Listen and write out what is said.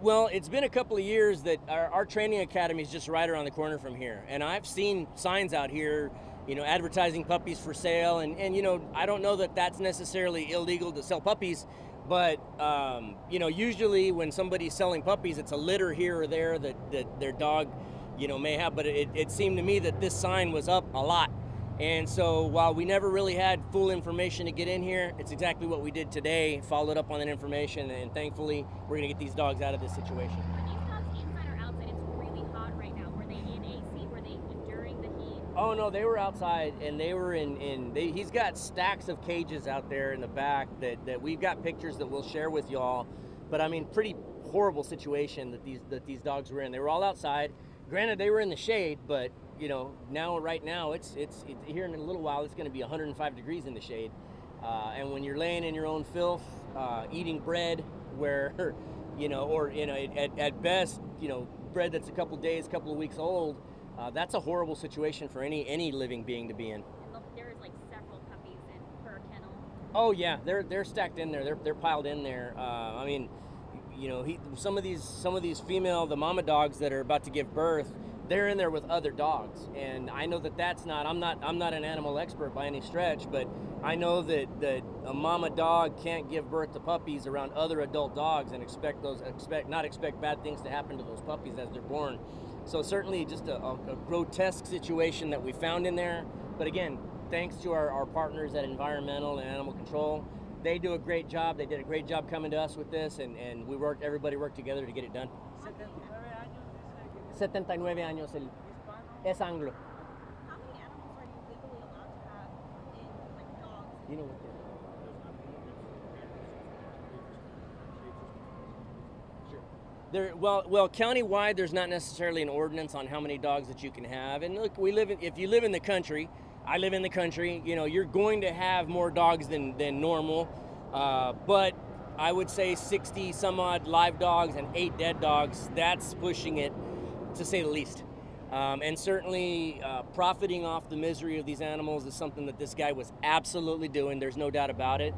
Well, it's been a couple of years that our training academy is just right around the corner from here, and I've seen signs out here, advertising puppies for sale, and I don't know that that's necessarily illegal to sell puppies, but usually when somebody's selling puppies, it's a litter here or there that their dog, may have. But it seemed to me that this sign was up a lot. And so while we never really had full information to get in here, it's exactly what we did today, followed up on that information, and thankfully we're going to get these dogs out of this situation. Are these dogs inside or outside? It's really hot right now. Were they in AC? Were they enduring the heat? Oh no, they were outside, and they were he's got stacks of cages out there in the back that we've got pictures that we'll share with y'all. But I mean, pretty horrible situation that these dogs were in. They were all outside. Granted, they were in the shade, but right now, it's here in a little while, it's going to be 105 degrees in the shade. And when you're laying in your own filth, eating bread where, at best, bread that's a couple of weeks old, that's a horrible situation for any living being to be in. And there's like several puppies in per kennel. Oh yeah, they're stacked in there. They're piled in there. Some of these female, the mama dogs that are about to give birth, they're in there with other dogs, and I know that's not. I'm not an animal expert by any stretch, but I know that a mama dog can't give birth to puppies around other adult dogs and expect bad things to happen to those puppies as they're born. So certainly just a grotesque situation that we found in there. But again, thanks to our partners at Environmental and Animal Control. They do a great job. They did a great job coming to us with this, and everybody worked together to get it done. 79 años, es anglo. How many animals are you legally allowed to have in, like, dogs? You know what? Well, countywide, there's not necessarily an ordinance on how many dogs that you can have. And look, if you live in the country, I live in the country, you're going to have more dogs than normal. But I would say 60 some odd live dogs and 8 dead dogs, that's pushing it, to say the least. And certainly profiting off the misery of these animals is something that this guy was absolutely doing. There's no doubt about it.